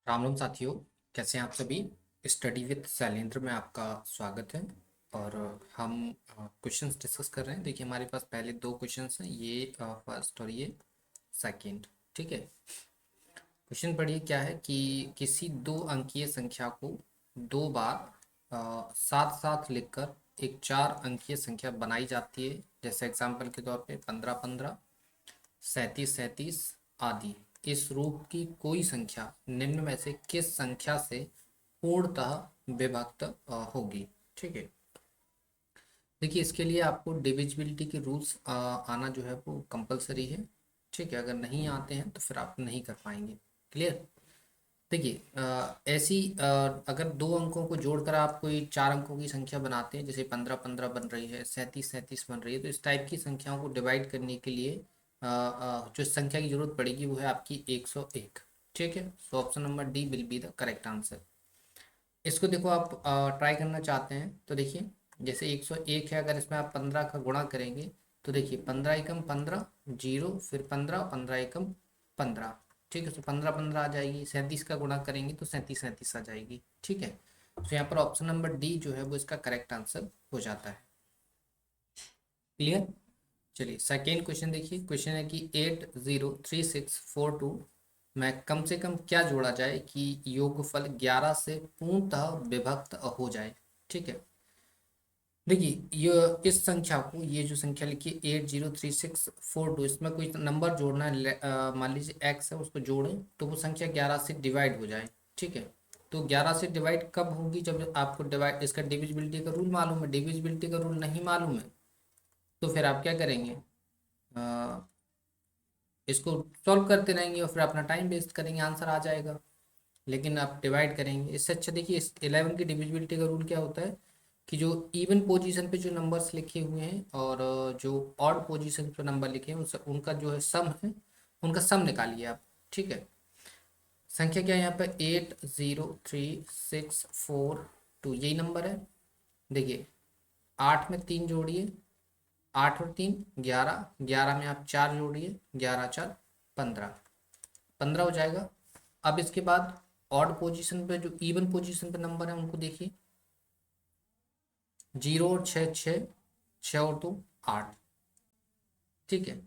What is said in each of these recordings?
राम राम साथियों। कैसे हैं आप सभी। स्टडी विद शैलेंद्र में आपका स्वागत है। और हम क्वेश्चंस डिस्कस कर रहे हैं। देखिए हमारे पास पहले दो क्वेश्चंस हैं, ये फर्स्ट और ये सेकंड। ठीक है। क्वेश्चन पढ़िए, क्या है कि किसी दो अंकीय संख्या को दो बार साथ साथ लिखकर एक चार अंकीय संख्या बनाई जाती है। जैसे एग्जाम्पल के तौर पे 15 15, 37 37 आदि। इस रूप की कोई संख्या निम्न में से किस संख्या से पूर्णतः विभक्त होगी। ठीक है। देखिए इसके लिए आपको डिविजिबिलिटी के रूल्स आना जो है वो कंपलसरी है। ठीक है, अगर नहीं आते हैं तो फिर आप नहीं कर पाएंगे। क्लियर। देखिए ऐसी अगर दो अंकों को जोड़कर आप कोई चार अंकों की संख्या बनाते हैं, जैसे 15 15 बन रही है, 37 37 बन रही है, तो इस टाइप की संख्याओं को डिवाइड करने के लिए जो संख्या की जरूरत पड़ेगी वो है आपकी 101। ठीक है, so option number D will be the correct answer. इसको देखो आप ट्राई करना चाहते हैं तो देखिए, जैसे 101 है, अगर इसमें आप 15 का गुणा करेंगे तो देखिए 15 एकम 15, जीरो, फिर 15, 15 एकम 15। ठीक है, तो 15 15 आ जाएगी। 37 का गुणा करेंगे तो 37 37 आ जाएगी। ठीक है, तो यहाँ पर ऑप्शन नंबर डी जो है वो इसका करेक्ट आंसर हो जाता है। क्लियर। चलिए सेकेंड क्वेश्चन देखिए। क्वेश्चन है कि 803642 में कम से कम क्या जोड़ा जाए कि योगफल 11 से पूर्णतः विभक्त हो जाए। ठीक है। देखिए ये इस संख्या को, ये जो संख्या लिखी 803642, इसमें कोई नंबर जोड़ना है। मान लीजिए एक्स है, उसको जोड़ें तो वो संख्या 11 से डिवाइड हो जाए। ठीक है, तो 11 से डिवाइड कब होगी, जब आपको डिवाइड इसका डिविजिबिलिटी का रूल मालूम है। डिविजिबिलिटी का रूल नहीं मालूम है तो फिर आप क्या करेंगे, अ, इसको सॉल्व करते रहेंगे और फिर अपना टाइम वेस्ट करेंगे, आंसर आ जाएगा। लेकिन आप डिवाइड करेंगे इससे अच्छा। देखिए इस 11 की डिविजिबिलिटी का रूल क्या होता है कि जो इवन पोजीशन पे जो नंबर्स लिखे हुए हैं और जो ऑड पोजीशन पे नंबर लिखे हैं उनसे उनका जो है सम है, उनका सम निकालिए आप। ठीक है। संख्या क्या है यहाँ पे, 803642, यही नंबर है। देखिए 8 में 3 जोड़िए, 8 और 3 11, 11 में आप 4 जोड़िए, 11 4 15, 15 हो जाएगा। अब इसके बाद ऑड पोजीशन पे जो इवन पोजीशन पे नंबर है उनको देखिए, 0 और 6 6, 6 और 2 8। ठीक है।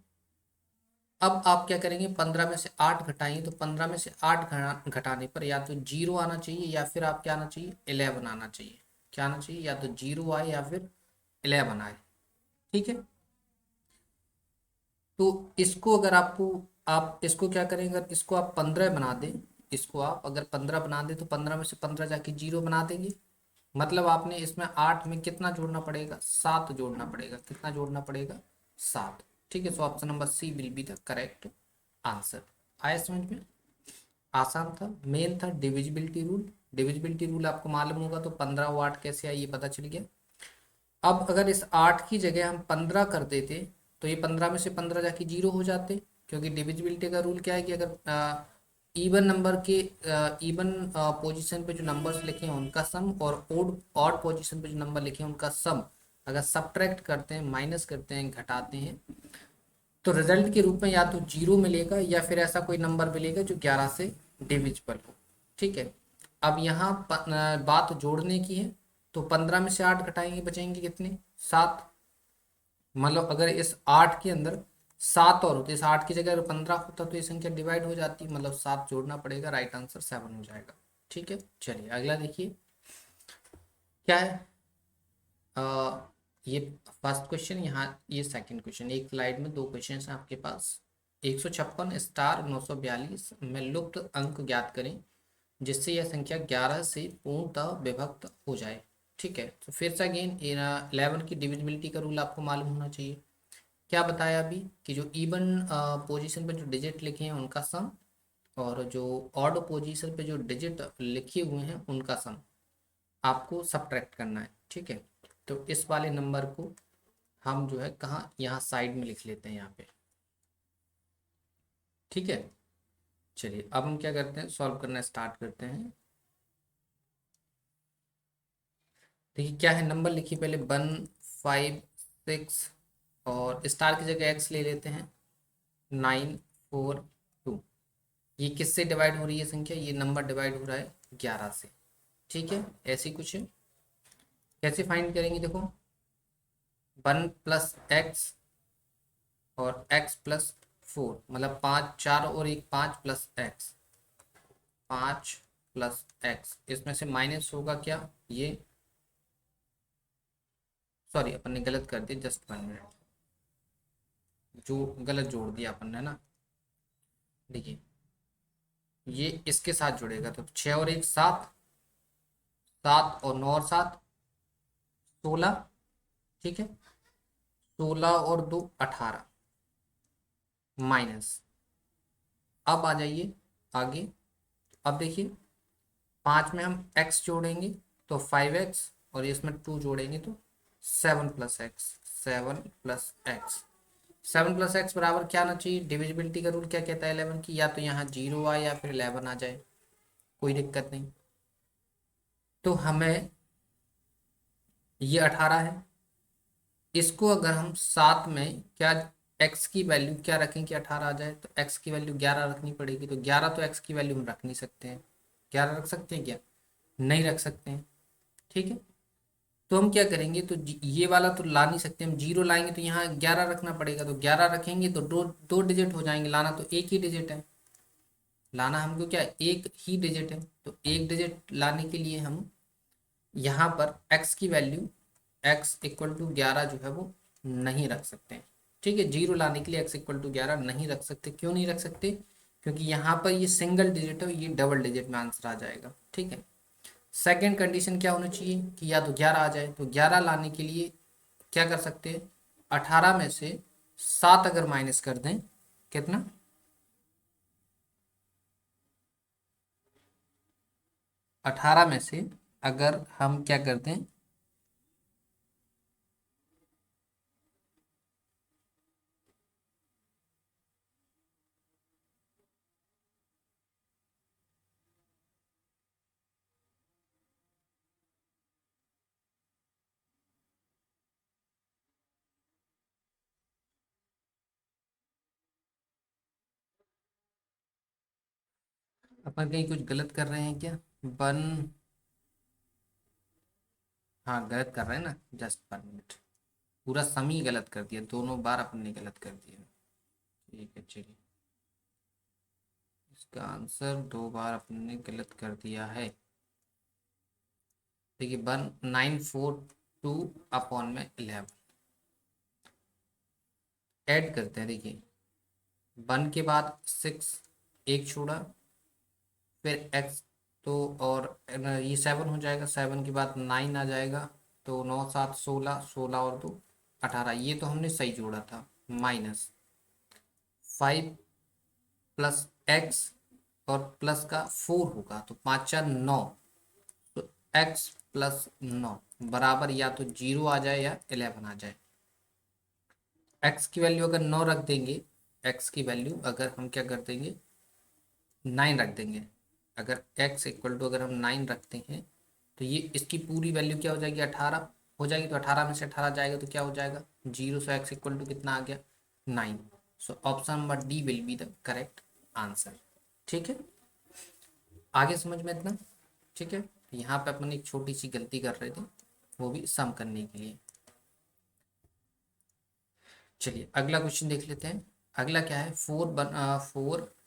अब आप क्या करेंगे, 15 में से 8 घटाएंगे तो 15 में से 8 घटाने पर या तो 0 आना चाहिए या फिर आप क्या आना चाहिए, 11 आना चाहिए। क्या आना चाहिए, या तो 0 आए या फिर 11 आए। ठीक है। तो इसको अगर आपको, आप इसको क्या करेंगे, अगर इसको आप 15 बना दें, इसको आप अगर 15 बना दें तो 15 में से 15 जाके 0 बना देंगे। मतलब आपने इसमें 8 में कितना जोड़ना पड़ेगा, 7 जोड़ना पड़ेगा। कितना जोड़ना पड़ेगा, 7। ठीक है, so option number C will be the correct answer. आया समझ में। आसान था, मेन था डिविजिबिलिटी रूल। डिविजिबिलिटी रूल आपको मालूम होगा तो 15 और 8 कैसे आई ये पता चल गया। अब अगर इस 8 की जगह हम 15 कर देते तो ये 15 में से 15 जाके 0 हो जाते। क्योंकि डिविजिबिलिटी का रूल क्या है कि अगर इवन नंबर के इवन पोजीशन पे जो नंबर्स लिखे हैं उनका सम और ओड ऑड पोजीशन पे जो नंबर लिखे हैं उनका सम अगर सब्ट्रैक्ट करते हैं, माइनस करते हैं, घटाते हैं, तो रिजल्ट के रूप में या तो 0 मिलेगा या फिर ऐसा कोई नंबर मिलेगा जो 11 से डिविजिबल हो। ठीक है। अब यहाँ बात जोड़ने की है, तो 15 में से 8 घटाएंगे, बचेंगे कितने, 7। मतलब अगर इस 8 के अंदर 7 और होते, इस 8 की जगह अगर 15 होता तो ये संख्या डिवाइड हो जाती, मतलब 7 जोड़ना पड़ेगा। राइट आंसर 7 हो जाएगा। ठीक है, चलिए अगला देखिए क्या है। अ, ये फर्स्ट क्वेश्चन, यहाँ ये सेकंड क्वेश्चन। एक स्लाइड में दो क्वेश्चन हैं आपके पास। 156 स्टार 942 में लुप्त अंक ज्ञात करें जिससे यह संख्या 11 से पूर्णतः विभक्त हो जाए। ठीक है, तो फिर से अगेन 11 की डिविजिबिलिटी का रूल आपको मालूम होना चाहिए। क्या बताया अभी कि जो इवन पोजीशन पे जो डिजिट लिखे हैं उनका सम और जो ऑड पोजीशन पे जो डिजिट लिखे हुए हैं उनका सम आपको सब्ट्रैक्ट करना है। ठीक है, तो इस वाले नंबर को हम जो है कहाँ, यहाँ साइड में लिख लेते हैं यहाँ पे। ठीक है, चलिए अब हम क्या करते हैं, सॉल्व करना स्टार्ट करते हैं। देखिए क्या है, नंबर लिखिए पहले 156 और स्टार की जगह एक्स ले लेते हैं, 942। ये किससे डिवाइड हो रही है संख्या, ये नंबर डिवाइड हो रहा है 11 से। ठीक है, ऐसी कुछ है। कैसे फाइंड करेंगे देखो, 1 + x और x + 4, मतलब 5, 4 और 1 5 + x, 5 + x, इसमें से माइनस होगा क्या ये, सॉरी अपन ने गलत कर दिया, जस्ट 1 मिनट, जो गलत जोड़ दिया अपन ने ना। देखिए ये इसके साथ जुड़ेगा तो 6 और 1 7, 7 और 9 और 7 16, ठीक है, 16 और 2 18, माइनस। अब आ जाइए आगे। अब देखिए 5 में हम x जोड़ेंगे तो 5x, और इसमें 2 जोड़ेंगे तो 7 + x, 7 + x, 7 + x बराबर क्या आना चाहिए, डिविजिबिलिटी का रूल क्या कहता है 11 की, या तो यहाँ 0 आए या फिर 11 आ जाए, कोई दिक्कत नहीं। तो हमें ये 18 है, इसको अगर हम साथ में क्या, x की वैल्यू क्या रखें कि 18 आ जाए, तो x की वैल्यू 11 रखनी पड़ेगी, तो 11 तो x की वैल्यू हम रख नहीं सकते हैं। 11 रख सकते हैं क्या, नहीं रख सकते हैं। ठीक है, तो हम क्या करेंगे, तो ये वाला तो ला नहीं सकते, हम 0 लाएंगे तो यहाँ 11 रखना पड़ेगा, तो 11 रखेंगे तो दो दो डिजिट हो जाएंगे, लाना तो एक ही डिजिट है, लाना हमको क्या एक ही डिजिट है, तो एक डिजिट लाने के लिए हम यहाँ पर x की वैल्यू, x = 11 जो है वो नहीं रख सकते हैं। ठीक है, 0 लाने के लिए x = 11 नहीं रख सकते, क्यों नहीं रख सकते, क्योंकि यहाँ पर ये सिंगल डिजिट है, ये डबल डिजिट में आंसर आ जाएगा। ठीक है, सेकेंड कंडीशन क्या होनी चाहिए कि या तो 11 आ जाए, तो 11 लाने के लिए क्या कर सकते हैं, 18 में से 7 अगर माइनस कर दें, कितना, 18 में से अगर हम क्या करते हैं, अपन कहीं कुछ गलत कर रहे हैं क्या, वन, हाँ गलत कर रहे हैं ना, जस्ट 1 मिनट, पूरा सम ही गलत कर दिया, दोनों बार अपन ने गलत कर दिया। ठीक है चलिए, इसका आंसर 2 बार अपन ने गलत कर दिया है। देखिए 1942/11 ऐड करते हैं। देखिए 1 के बाद 6, एक छोड़ा, फिर x, तो और ये 7 हो जाएगा, 7 के बाद 9 आ जाएगा, तो 9 7 16, 16 और 2 18, ये तो हमने सही जोड़ा था, माइनस 5 + x और प्लस का 4 होगा, तो 5 4 9, तो x + 9 बराबर या तो 0 आ जाए या 11 आ जाए। x की वैल्यू अगर 9 रख देंगे, x की वैल्यू अगर हम क्या कर देंगे, 9 रख देंगे, अगर x अगर हम 9 रखते हैं, तो ये इसकी पूरी वैल्यू क्या हो जाएगी, 18 हो जाएगी, तो 18 में से 18 जाएगा तो क्या हो जाएगा 0, सो x कितना आ गया 9, सो option number D will be the correct answer. ठीक है, आगे समझ में इतना। ठीक है, यहाँ पे अपन एक छोटी सी गलती कर रहे थे, वो भी सम करने के लिए। चलिए अगला क्वेश्चन देख लेते हैं। अगला क्या है, 4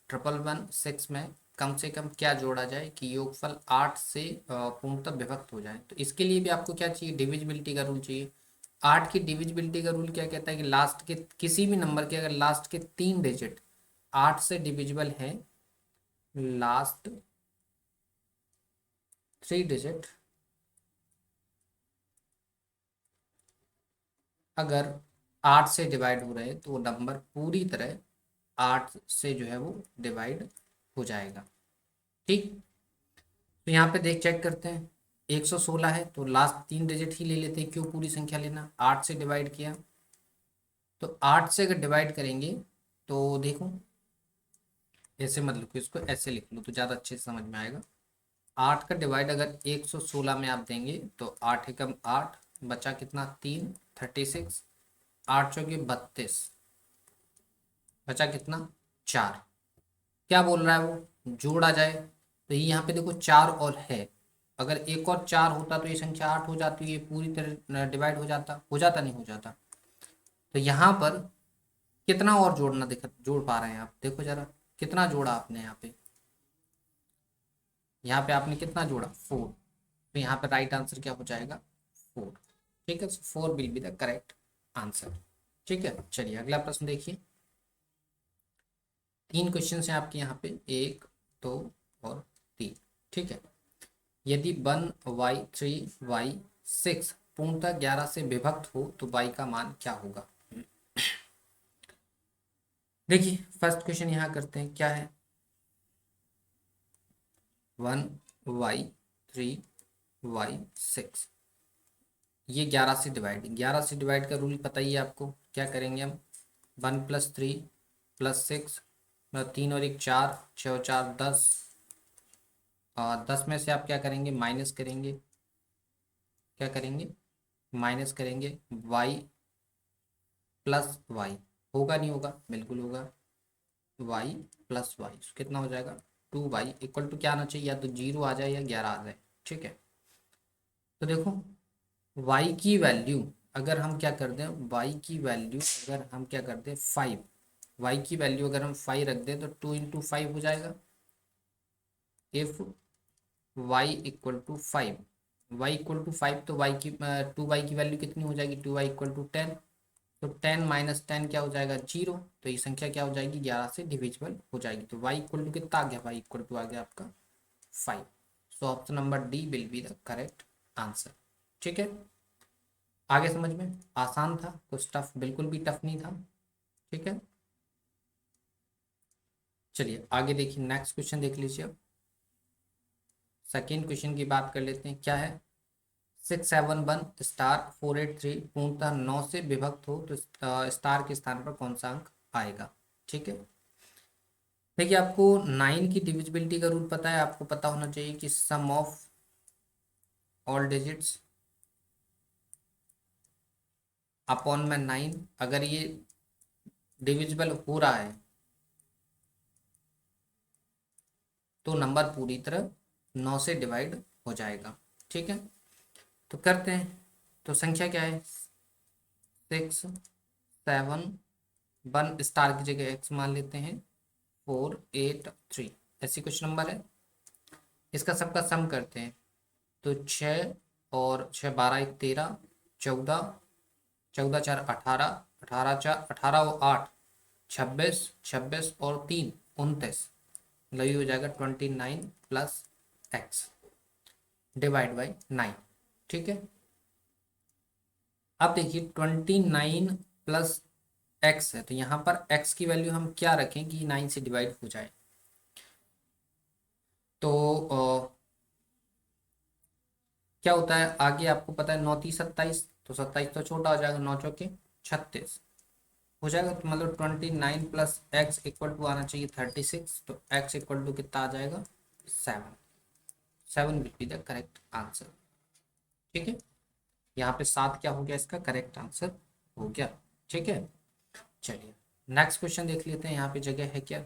1 1 6 में कम से कम क्या जोड़ा जाए कि योगफल 8 से पूर्णतः विभक्त हो जाए, तो इसके लिए भी आपको क्या चाहिए, डिविजिबिलिटी का रूल चाहिए। 8 की डिविजिबिलिटी का रूल क्या कहता है कि लास्ट के किसी भी नंबर के अगर लास्ट के 3 डिजिट 8 से डिविजिबल है, लास्ट 3 डिजिट अगर 8 से डिवाइड हो रहे हैं, तो वो नंबर पूरी तरह 8 से जो है वो डिवाइड हो जाएगा। ठीक, तो यहाँ पे देख चेक करते हैं, 116 है तो लास्ट 3 डिजिट ही ले लेते हैं, क्यों पूरी संख्या लेना, 8 से डिवाइड किया, तो 8 से अगर डिवाइड करेंगे तो देखो, ऐसे मत लिखो इसको, ऐसे लिख लो तो ज़्यादा अच्छे से समझ में आएगा। 8 का डिवाइड अगर 116 में आप देंगे तो 8 एकम 8, बचा कितना 3, 36, 8 चौके 32, बचा कितना 4, क्या बोल रहा है वो, जोड़ा जाए। तो ये यहाँ पे देखो 4 और है, अगर एक और 4 होता तो ये संख्या 8 हो जाती, ये पूरी तरह डिवाइड हो जाता नहीं हो जाता। तो यहाँ पर कितना और जोड़ना, जोड़ पा रहे हैं आप, देखो जरा कितना जोड़ा आपने यहाँ पे आपने कितना जोड़ा, 4। तो यहाँ पे राइट आंसर क्या हो जाएगा, 4। ठीक है, 4 will be the correct answer. ठीक है, चलिए अगला प्रश्न देखिए। 3 क्वेश्चन हैं आपके यहाँ पे, 1, 2 और 3। ठीक है, यदि 1y3y6 पूर्णतः 11 से विभक्त हो तो y का मान क्या होगा। देखिए फर्स्ट क्वेश्चन यहाँ करते हैं, क्या है, 1y3y6, ये 11 से डिवाइड का रूल पता ही है आपको। क्या करेंगे हम, 1+3+6, 3 और 1 4, 6 और 4 10, 10 में से आप क्या करेंगे, माइनस करेंगे, क्या करेंगे, माइनस करेंगे y प्लस वाई, होगा नहीं होगा, बिल्कुल होगा, y प्लस वाई कितना हो जाएगा, 2y इक्वल टू क्या आना चाहिए, या तो 0 आ जाए या 11 आ जाए। ठीक है, तो देखो y की वैल्यू अगर हम क्या कर दें, y की वैल्यू अगर हम क्या कर दें 5, y की वैल्यू अगर हम 5 रख दें तो 2 × 5 हो जाएगा। If y equal to 5, y equal to 5, तो y की 2y की वैल्यू कितनी हो जाएगी, 2y इक्वल टू 10। तो 10 माइनस 10 क्या हो जाएगा, 0। तो ये संख्या क्या हो जाएगी, 11 से डिविजिबल हो जाएगी। तो y इक्वल टू कितना आ गया, y इक्वल टू आ गया आपका 5। सो option number D will be the correct answer. ठीक है, आगे समझ में आसान था, कुछ टफ बिल्कुल भी टफ नहीं था। ठीक है, चलिए आगे देखिए, नेक्स्ट क्वेश्चन देख लीजिए। अब सेकेंड क्वेश्चन की बात कर लेते हैं, क्या है, 671*483 पूर्णतः 9 से विभक्त हो तो स्टार के स्थान पर कौन सा अंक आएगा। ठीक है, देखिए आपको 9 की डिविजिबिलिटी का रूल पता है, आपको पता होना चाहिए कि सम ऑफ ऑल डिजिट्स अपॉन में 9, अगर ये डिविजिबल हो रहा है तो नंबर पूरी तरह 9 से डिवाइड हो जाएगा। ठीक है, तो करते हैं, तो संख्या क्या है, 671, स्टार की जगह x मान लेते हैं, 483, ऐसी कुछ नंबर है। इसका सबका सम करते हैं, तो 6 और 6 12 1 13, 14, 14 4 18, 18 4 18 और 8 26, 26 और 3 29, मतलब ये हो जाएगा 29 प्लस एक्स डिवाइड बाई 9। ठीक है, अब देखिए 29 प्लस एक्स है, तो यहाँ पर एक्स की वैल्यू हम क्या रखें कि 9 से डिवाइड हो जाए। तो क्या होता है आगे आपको पता है, 9×3 = 27, तो 27 तो छोटा हो जाएगा, 9×4 = 36 हो जाएगा। तो मतलब 29 प्लस एक्स इक्वल टू आना चाहिए 36, तो एक्स इक्वल टू कितना आ जाएगा, 7। 7 will be the correct answer. ठीक है, यहाँ पे 7 क्या हो गया, इसका करेक्ट आंसर हो गया। ठीक है, चलिए नेक्स्ट क्वेश्चन देख लेते हैं, यहाँ पे जगह है क्या।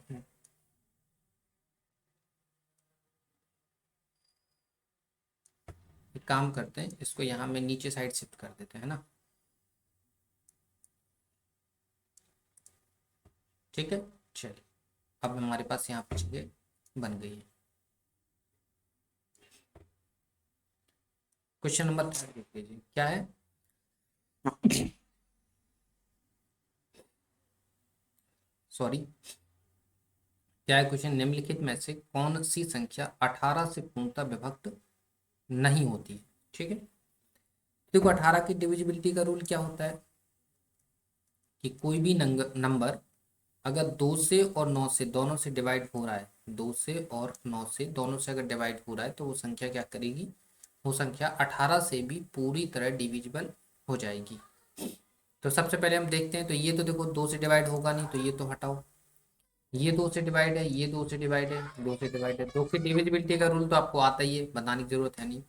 एक काम करते हैं, इसको यहाँ में नीचे साइड शिफ्ट कर देते हैं ना। ठीक है, चलिए अब हमारे पास यहाँ पे जगह बन गई है। क्वेश्चन नंबर 3 देख लीजिए, क्या है, सॉरी, क्या है क्वेश्चन, निम्नलिखित में से कौन सी संख्या 18 से पूर्णतः विभक्त नहीं होती है। ठीक है, देखो 18 की डिविजिबिलिटी का रूल क्या होता है कि कोई भी नंबर अगर 2 से और 9 से दोनों से डिवाइड हो रहा है, 2 से और 9 से दोनों से अगर डिवाइड हो रहा है, तो वो संख्या क्या करेगी, वो संख्या 18 से भी पूरी तरह डिविजिबल हो जाएगी। तो सबसे पहले हम देखते हैं, तो ये तो देखो 2 से डिवाइड होगा नहीं, तो ये तो हटाओ, ये 2 से डिवाइड है, ये 2 से डिवाइड है, 2 से डिवाइड है, 2 की डिविजिबिलिटी का रूल तो आपको आता ही है, बताने की जरूरत है नहीं।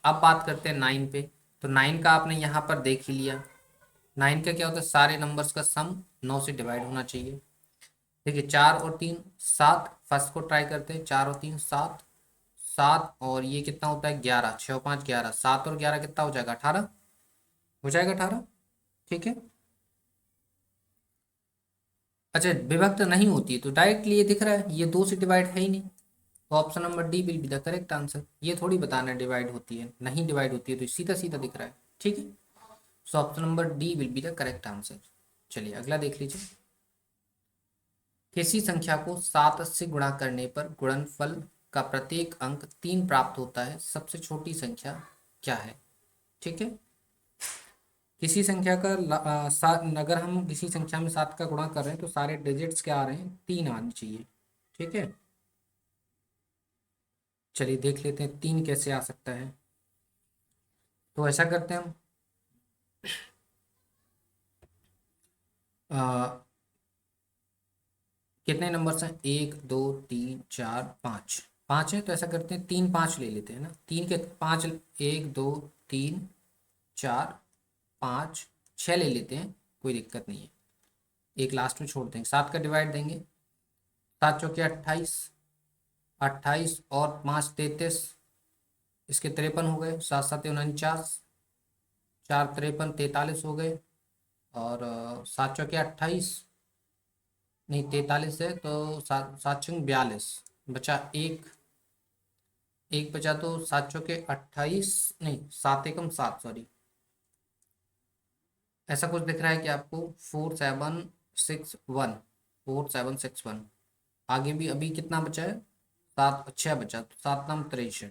अब बात करते हैं 9 पे, तो 9 का आपने यहाँ पर देख ही लिया, 9 का क्या होता है, सारे नंबर्स का सम 9 से डिवाइड होना चाहिए। देखिए 4 और 3 7, फर्स्ट को ट्राई करते हैं। 4 और 3 7, 7 और ये कितना होता है 11, 6 और 5 11, 7 और 11 कितना हो जाएगा 18, हो जाएगा 18। ठीक है। अच्छा विभक्त नहीं होती है तो डायरेक्टली ये दिख रहा है ये दो से डिवाइड है ही नहीं, तो option number D will be the correct answer. ये थोड़ी बताना डिवाइड होती है, नहीं डिवाइड होती है तो सीधा सीधा दिख रहा है। ठीक है। So option number D will be the correct answer. चलिए अगला देख लीजिए। किसी संख्या को 7 से गुणा करने पर गुणनफल का प्रत्येक अंक 3 प्राप्त होता है, सबसे छोटी संख्या क्या है। ठीक है। किसी संख्या का अगर हम किसी संख्या में 7 का गुणा कर रहे हैं तो सारे डिजिट्स क्या आ रहे हैं 3 आने चाहिए। ठीक है। चलिए देख लेते हैं 3 कैसे आ सकता है। तो ऐसा करते हैं हम अ, कितने नंबर्स हैं 1 2 3 4 5, 5 है तो ऐसा करते हैं 3 5 ले लेते हैं ना, 3 के 5, 1 2 3 4 5 6 ले लेते हैं, कोई दिक्कत नहीं है। एक लास्ट में छोड़ देंगे, 7 का डिवाइड देंगे, 7 चौके 28, 28 और 5 33, इसके 53 हो गए, 7 7 49, 4 53 43 हो गए। और 7 चौके 28, नहीं 43 है तो 7 7 42, बचा एक, एक बचा तो 7 चौके 28, नहीं 7 एकम 7, सॉरी ऐसा कुछ दिख रहा है कि आपको 4761, 4761। आगे भी अभी कितना बचा है 7 6 बचा तो 7 9 63,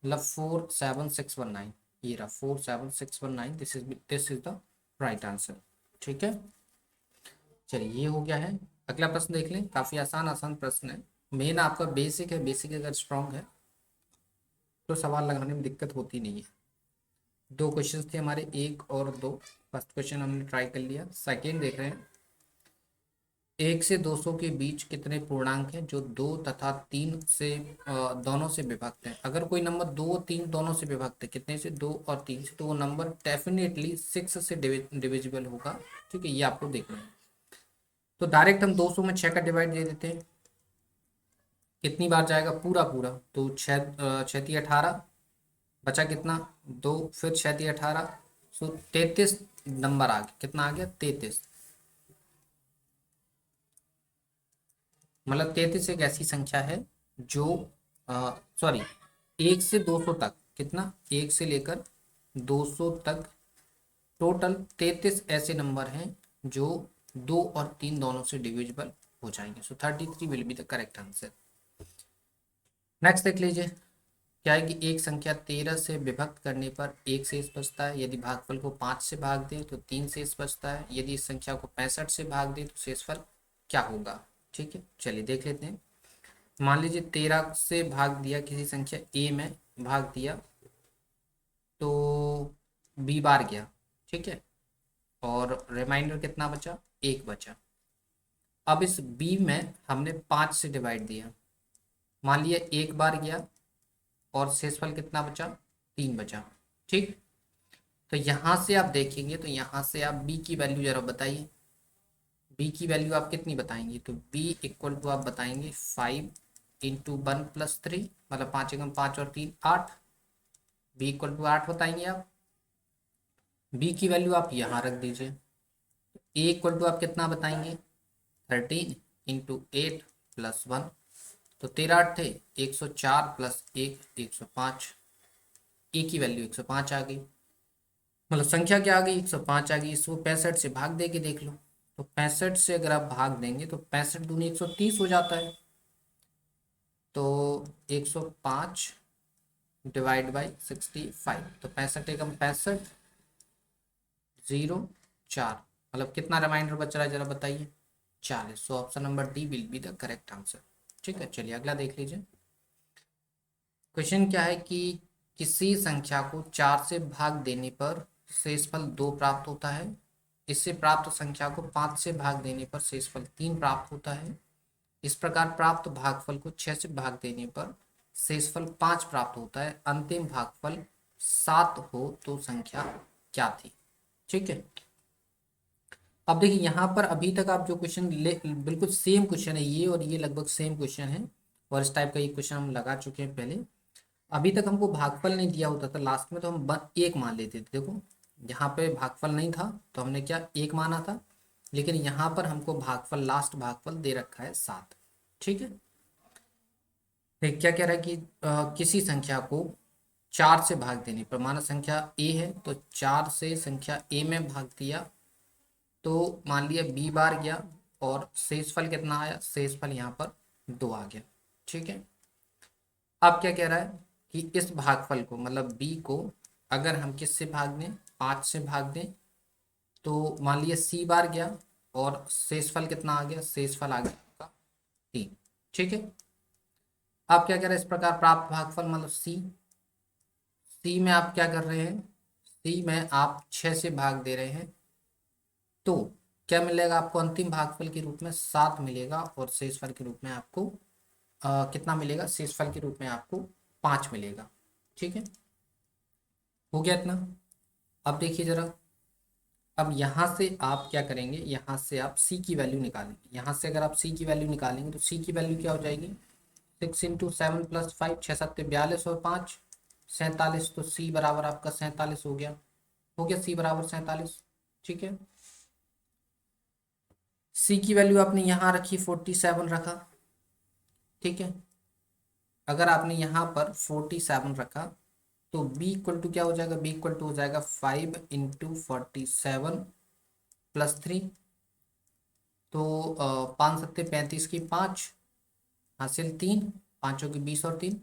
मतलब 47619, ये रहा 47619, this is the right answer. ठीक है। चलिए ये हो गया है। अगला प्रश्न देख लें, काफी आसान आसान प्रश्न है। मेन आपका बेसिक है, बेसिक अगर स्ट्रांग है तो सवाल लगाने में दिक्कत होती नहीं है। दो क्वेश्चंस थे हमारे, 1 और 2। फर्स्ट क्वेश्चन हमने ट्राई कर लिया, सेकेंड देख रहे हैं। 1 से 200 के बीच कितने पूर्णांक हैं जो 2 तथा 3 से दोनों से विभक्त हैं। अगर कोई नंबर 2 3 दोनों से विभक्त है, कितने से 2 और 3 से, तो वो नंबर डेफिनेटली 6 से डिविजिबल होगा। ठीक है, ये आपको देखना है। तो डायरेक्ट हम 200 में 6 का डिवाइड दे देते हैं, कितनी बार जाएगा पूरा पूरा, तो 6 6 × 3 = 18, बचा कितना 2, फिर 6 3 = 18, सो 33 नंबर आ गया। कितना आ गया 33, मतलब 33 एक ऐसी संख्या है जो सॉरी 1 से 200 तक, कितना 1 से लेकर 200 तक टोटल 33 ऐसे नंबर हैं जो 2 और 3 दोनों से डिविजिबल हो जाएंगे। सो 33 will be the correct answer. Next देख लीजिए। क्या है कि एक संख्या 13 से विभक्त करने पर एक शेष बचता है, यदि भागफल को 5 से भाग दे तो 3 शेष बचता है, यदि इस संख्या को 65 से भाग दे तो शेषफल क्या होगा। ठीक है, चलिए देख लेते हैं। मान लीजिए 13 से भाग दिया, किसी संख्या ए में भाग दिया तो बी बार गया। ठीक है, और रिमाइंडर कितना बचा, एक बचा। अब इस बी में हमने 5 से डिवाइड दिया, मान लिया एक बार गया और शेषफल कितना बचा, 3 बचा। ठीक, तो यहां से आप देखेंगे तो यहां से आप बी की वैल्यू जरा बताइए, बी की वैल्यू आप कितनी बताएंगे, तो बी इक्वल टू आप बताएंगे 5 × 1 + 3, मतलब 5 × 5 और 3 8, बी इक्वल टू 8 बताएंगे आप। बी की वैल्यू आप यहाँ रख दीजिए। ए इक्वल टू आप कितना बताएंगे 13 × 8 + 1, तो 13 × 8 थे 104 + 1 105, ए की वैल्यू 105 आ गई, मतलब संख्या क्या आ गई 105 आ गई। इसको 65 से भाग दे के देख लो, तो 65 से अगर आप भाग देंगे तो 65 दूनी 130 हो जाता है, तो 105 डिवाइड बाई 65, तो 65 एकम 65, 0 4, मतलब कितना रिमाइंडर बच रहा है जरा बताइए 40। सो option number D will be the correct answer. ठीक है, चलिए अगला देख लीजिए। क्वेश्चन क्या है कि किसी संख्या को 4 से भाग देने पर शेषफल 2 प्राप्त होता है, इससे प्राप्त संख्या को 5 से भाग देने पर शेषफल 3 प्राप्त होता है, इस प्रकार प्राप्त भागफल को 6 से भाग देने पर शेषफल 5 प्राप्त होता है, अंतिम भागफल 7 हो तो संख्या क्या थी। ठीक है, अब देखिए यहाँ पर अभी तक आप जो क्वेश्चन ले बिल्कुल सेम क्वेश्चन है, ये और ये लगभग सेम क्वेश्चन है, और इस टाइप का ये क्वेश्चन हम लगा चुके हैं पहले। अभी तक हमको भागफल नहीं दिया होता था, लास्ट में तो हम एक मान लेते थे। देखो यहाँ पे भागफल नहीं था तो हमने क्या एक माना था, लेकिन यहाँ पर हमको भागफल, लास्ट भागफल दे रखा है 7। ठीक है, फिर क्या कह रहा है कि किसी संख्या को 4 से भाग देने पर, माना संख्या ए है तो 4 से संख्या ए में भाग दिया तो मान लिया बी बार गया, और शेषफल कितना आया, शेषफल यहाँ पर 2 आ गया। ठीक है, अब क्या कह रहा है कि इस भागफल को, मतलब बी को, अगर हम किससे भाग दें, 5 से भाग दें, तो मान लिया सी बार गया और शेषफल कितना आ गया, शेषफल आ गया आपका 3। ठीक है, अब क्या कह रहे हैं, इस प्रकार प्राप्त भागफल मतलब सी, सी में आप क्या कर रहे हैं, सी में आप 6 से भाग दे रहे हैं, तो क्या मिलेगा आपको अंतिम भागफल के रूप में 7 मिलेगा, और शेषफल के रूप में आपको कितना मिलेगा, शेषफल के रूप में आपको 5 मिलेगा। ठीक है, हो गया इतना। अब देखिए जरा, अब यहाँ से आप क्या करेंगे, यहाँ से आप c की वैल्यू निकालेंगे। यहाँ से अगर आप c की वैल्यू निकालेंगे तो c की वैल्यू क्या हो जाएगी, 6 × 7 + 5, 6 × 7 = 42 और 5 47, तो c बराबर आपका 47 हो गया। हो गया c बराबर 47। ठीक है, c की वैल्यू आपने यहाँ रखी, 47 रखा। ठीक है, अगर आपने यहाँ पर 47 रखा तो b इक्वल टू क्या हो जाएगा, b इक्वल टू हो जाएगा 5 × 47 + 3, तो 5 × 7 = 35 की 5 हासिल 3, 5 की 20 और 3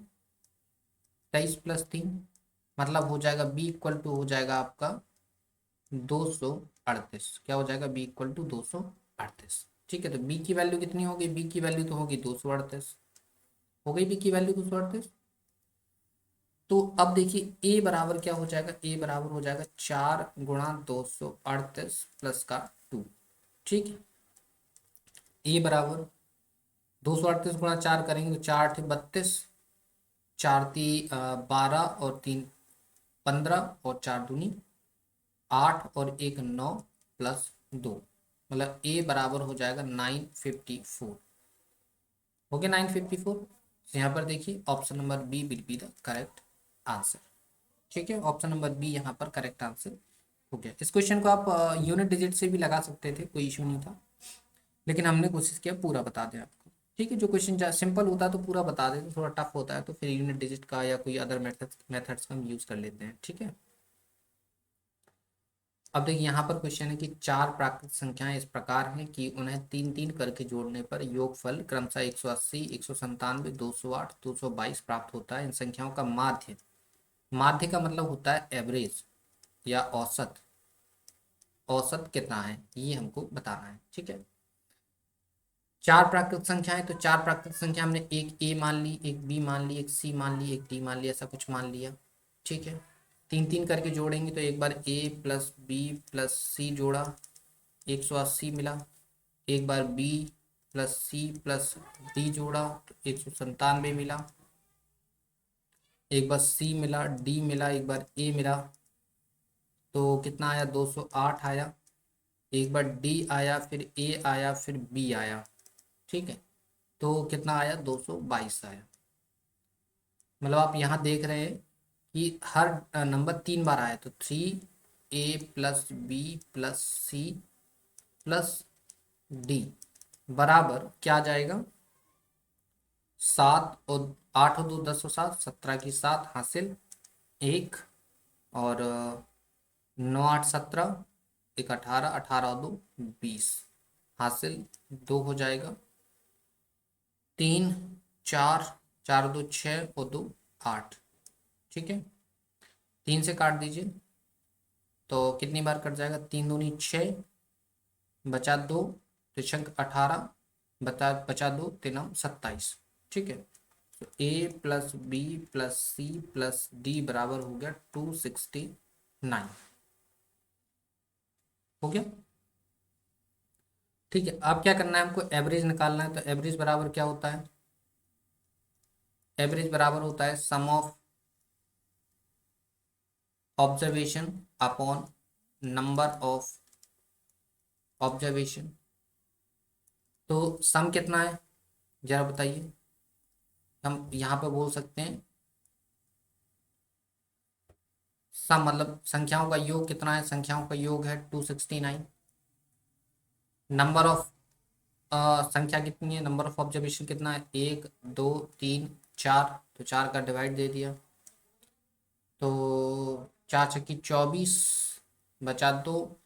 23 + 3, मतलब हो जाएगा b इक्वल टू हो जाएगा आपका 238। क्या हो जाएगा, b इक्वल टू 238। ठीक है, तो b की वैल्यू कितनी होगी, b की वैल्यू तो होगी 238। हो गई b की वैल्यू 238। तो अब देखिए a बराबर क्या हो जाएगा, a बराबर हो जाएगा 4 × 238 प्लस का 2। ठीक है, a बराबर 238 × 4 करेंगे तो 4 × 8 = 32, 4 × 3 = 12 और 3 × 15 और 4 दूनी 8 और 1 9 प्लस 2, मतलब a बराबर हो जाएगा 954। हो गया 954। तो यहाँ पर देखिए option number B will be the correct answer. ठीक है, ऑप्शन नंबर बी यहाँ पर करेक्ट आंसर हो गया। इस क्वेश्चन को आप यूनिट डिजिट से भी लगा सकते थे, कोई इशू नहीं था, लेकिन हमने कोशिश किया पूरा बता दें आपको। ठीक है, जो क्वेश्चन सिंपल होता है तो पूरा बता देते, थोड़ा टफ होता है तो फिर यूनिट डिजिट का या कोई अदर मेथड्स का हम यूज़ कर लेते हैं। ठीक है, अब देखिए यहाँ पर क्वेश्चन है कि 4 प्राकृतिक संख्याएं इस प्रकार हैं कि उन्हें 3 3 करके जोड़ने पर योगफल क्रमशः 180, 197, 208, 222 प्राप्त होता है। इन संख्याओं का माध्य, माध्य का मतलब होता है एवरेज या औसत, औसत कितना है ये हमको बताना है। ठीक है, 4 प्राकृतिक संख्याएं, तो 4 प्राकृतिक संख्या हमने एक ए मान ली, एक बी मान ली, एक सी मान ली, एक डी मान ली, ऐसा कुछ मान लिया। ठीक है, 3 3 करके जोड़ेंगे तो एक बार A plus B plus C जोड़ा, 180 मिला। एक बार B plus C plus D जोड़ा तो 197 मिला। एक बार सी मिला, डी मिला, एक बार ए मिला, तो कितना आया, 208 आया। एक बार डी आया, फिर ए आया, फिर बी आया। ठीक है, तो कितना आया, 222 आया। मतलब आप यहाँ देख रहे हैं कि हर नंबर 3 बार आया, तो 3a + b + c + d बराबर क्या आ जाएगा, 7 और 8 और 2 10 और 7 17 की 7 हासिल 1, और 9 8 17, 1 18, 18 और 2 20 हासिल 2 हो जाएगा, 3 4, 4 2 6 और 2 8। ठीक है, 3 से काट दीजिए तो कितनी बार कट जाएगा, 3 दूनी 6, बचा 2, त्रिशंक 18, बचा 2 3 27। ठीक है, तो a + b + c + d बराबर हो गया 269। हो गया। ठीक है, अब क्या करना है, हमको एवरेज निकालना है। तो एवरेज बराबर क्या होता है, एवरेज बराबर होता है sum of observation upon number of observation. तो सम कितना है जरा बताइए। हम यहाँ पे बोल सकते हैं सम मतलब संख्याओं का योग कितना है, संख्याओं का योग है 269। नंबर ऑफ संख्या कितनी है, नंबर ऑफ ऑब्जर्वेशन कितना है, 1 2 3 4, तो 4 का डिवाइड दे दिया। तो 4 छक्की 24, बचा 2,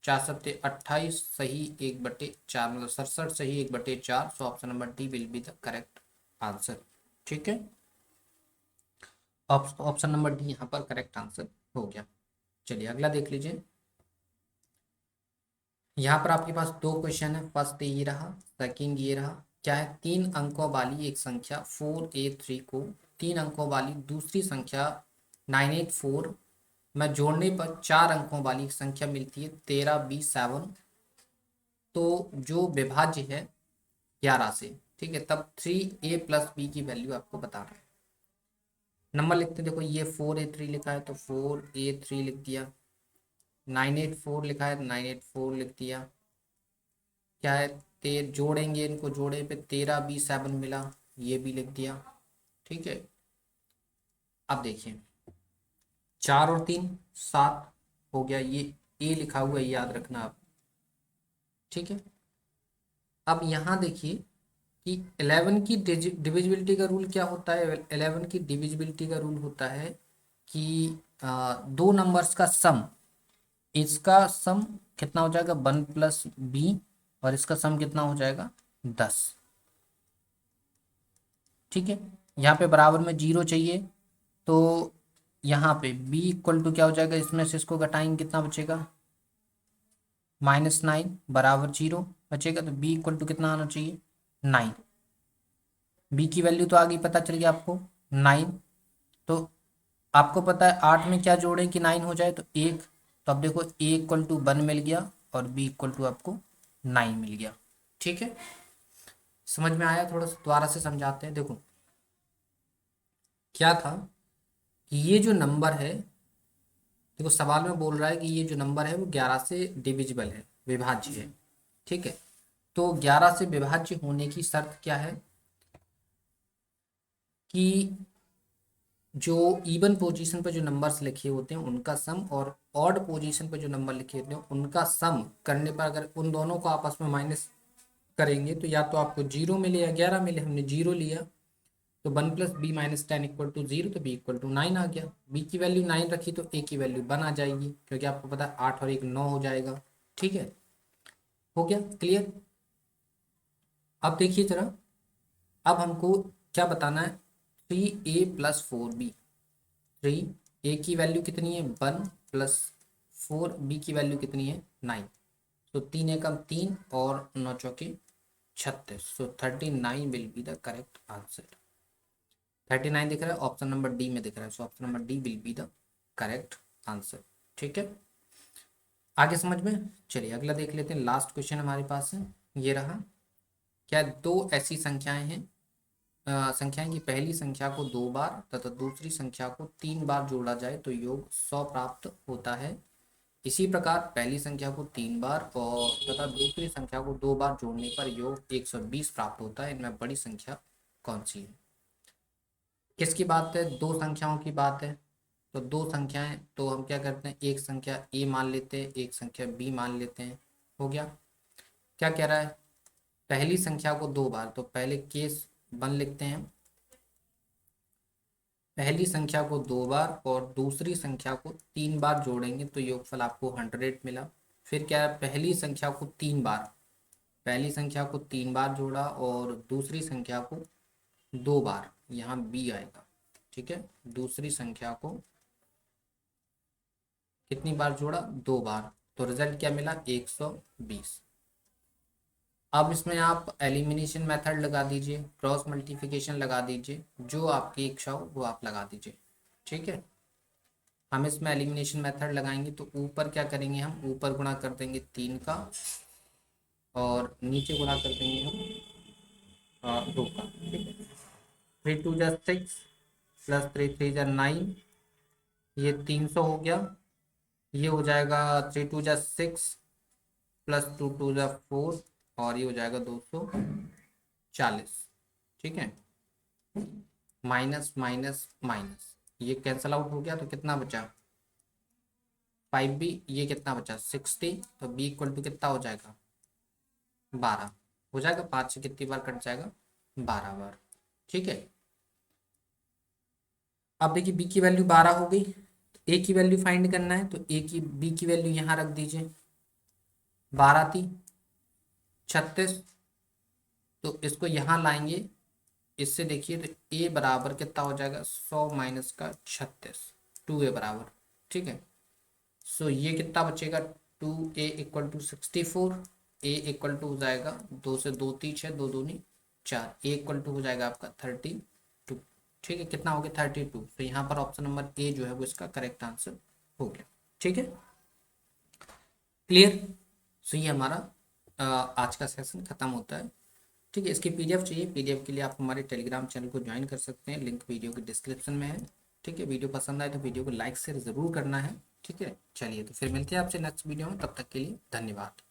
4 सत्ते 28, सही 1/4 मतलब 67, सही 1/4। सो option number D will be the correct answer. ठीक है, ऑप्शन नंबर डी यहाँ पर करेक्ट आंसर हो गया। चलिए अगला देख लीजिए। यहाँ पर आपके पास दो क्वेश्चन है, फर्स्ट ये रहा, सेकंड ये रहा। क्या है, 3 अंकों वाली एक संख्या 4a3 को 3 अंकों वाली दूसरी संख्या 984 में जोड़ने पर 4 अंकों वाली एक संख्या मिलती है 13b7। तो जो विभाज्य है 11 से, ठीक है, तब 3a+b की वैल्यू आपको बता रहा है। नंबर लिखते हैं, देखो ये 4a3 लिखा है तो 4a3 लिख दिया, 984 लिखा है तो 984 लिख दिया। क्या है, जोड़ेंगे, इनको जोड़े पे 13b7 मिला, ये भी लिख दिया। ठीक है, अब देखिए 4 और 3 7 हो गया, ये ए लिखा हुआ है याद रखना आप। ठीक है, अब यहाँ देखिए कि 11 की डिविजिबिलिटी का रूल क्या होता है। 11 की डिविजिबिलिटी का रूल होता है कि दो नंबर्स का सम, इसका सम कितना हो जाएगा 1+b, और इसका सम कितना हो जाएगा 10। ठीक है, यहाँ पे बराबर में 0 चाहिए, तो यहाँ पे b इक्वल टू क्या हो जाएगा, इसमें से इसको घटाएंगे कितना बचेगा -9 बराबर 0 बचेगा। तो b इक्वल टू कितना आना चाहिए 9। b की वैल्यू तो आगे पता चल गया आपको 9। तो आपको पता है 8 में क्या जोड़ें कि 9 हो जाए, तो 1। तो अब देखो a इक्वल टू 1 मिल गया और b इक्वल टू आपको 9 मिल गया। ठीक है, समझ में आया, थोड़ा सा दोबारा से समझाते हैं। देखो क्या था कि ये जो नंबर है, देखो सवाल में बोल रहा है कि ये जो नंबर है वो 11 से डिविजिबल है, विभाज्य है। ठीक है, तो 11 से विभाज्य होने की शर्त क्या है कि जो इवन पोजीशन पर जो नंबर्स लिखे होते हैं उनका सम, और ऑड पोजीशन पर जो नंबर लिखे होते हैं उनका सम करने पर अगर उन दोनों को आपस में माइनस करेंगे तो या तो आपको 0 मिले या 11 मिले। हमने 0 लिया तो 1+b-10 = 0, तो b = 9 आ गया। b की वैल्यू 9 रखी तो a की वैल्यू 1 आ जाएगी, क्योंकि आपको पता है 8 और 1 9 हो जाएगा। ठीक है, हो गया क्लियर। अब देखिए जरा, अब हमको क्या बताना है, 3a+4b। 3 a की वैल्यू कितनी है 1 प्लस 4 b की वैल्यू कितनी है 9। तो 3 एकम 3 और 9 चौके 36। सो 39 will be the correct answer. 39 दिख रहा है, ऑप्शन नंबर डी में दिख रहा है। So option number D will be the correct answer. ठीक है, आगे समझ में। चलिए अगला देख लेते हैं, लास्ट क्वेश्चन हमारे पास है, ये रहा। क्या दो ऐसी संख्याएं हैं, संख्याएं की पहली संख्या को 2 बार तथा दूसरी संख्या को 3 बार जोड़ा जाए तो योग 100 प्राप्त होता है। इसी प्रकार पहली संख्या को 3 बार और तथा दूसरी संख्या को 2 बार जोड़ने पर योग 120 प्राप्त होता है। इनमें बड़ी संख्या कौन सी है। किसकी बात है, दो संख्याओं की बात है। तो दो संख्याएं, तो हम क्या करते हैं, एक संख्या a मान लेते हैं, एक संख्या b मान लेते हैं। हो गया, क्या कह रहा है, पहली संख्या को 2 बार, तो पहले केस 1 लिखते हैं। पहली संख्या को 2 बार और दूसरी संख्या को 3 बार जोड़ेंगे तो योगफल आपको 100 मिला। फिर क्या है, पहली संख्या को 3 बार, पहली संख्या को 3 बार जोड़ा और दूसरी संख्या को 2 बार, यहाँ b आएगा। ठीक है, दूसरी संख्या को कितनी बार जोड़ा 2 बार, तो रिजल्ट क्या मिला 120। अब इसमें आप एलिमिनेशन मेथड लगा दीजिए, क्रॉस मल्टीप्लिकेशन लगा दीजिए, जो आपकी इच्छा हो वो आप लगा दीजिए। ठीक है, हम इसमें एलिमिनेशन मेथड लगाएंगे तो ऊपर क्या करेंगे, हम ऊपर गुणा कर देंगे 3 का और नीचे गुणा कर देंगे हम 2 का। ठीक है, 3 × 2 = 6 प्लस 3 × 3 = 9, ये 300 हो गया। ये हो जाएगा 3 × 2 = 6 प्लस 2 2 = 4 और ये हो जाएगा 240। ठीक है, माइनस माइनस माइनस ये कैंसल आउट हो गया तो कितना बचा 5b, ये कितना बचा 60, तो b इक्वल टू कितना हो जाएगा 12 हो जाएगा। 5 से कितनी बार कट जाएगा 12 बार। ठीक है, अब देखिए b की वैल्यू 12 हो गई, a की वैल्यू फाइंड करना है तो b की वैल्यू यहाँ रख दीजिए, 12 थी 36, तो इसको यहाँ लाएंगे, इससे देखिए तो a बराबर कितना हो जाएगा 100 माइनस का 36, 2a बराबर। ठीक है, सो ये कितना बचेगा 2a equal to 64, a equal to हो जाएगा 2 से 2 3 6 2 दूनी 4, a इक्वल टू हो जाएगा आपका 32। ठीक है, कितना हो गया 32, तो यहाँ पर ऑप्शन नंबर ए जो है वो इसका करेक्ट आंसर हो गया। ठीक है, क्लियर। सो ये हमारा आज का सेशन खत्म होता है। ठीक है, इसकी पीडीएफ चाहिए, पीडीएफ के लिए आप हमारे टेलीग्राम चैनल को ज्वाइन कर सकते हैं, लिंक वीडियो के डिस्क्रिप्शन में है। ठीक है, वीडियो पसंद आए तो वीडियो को लाइक शेयर ज़रूर करना है। ठीक है, चलिए तो फिर मिलते हैं आपसे नेक्स्ट वीडियो में, तब तक के लिए धन्यवाद।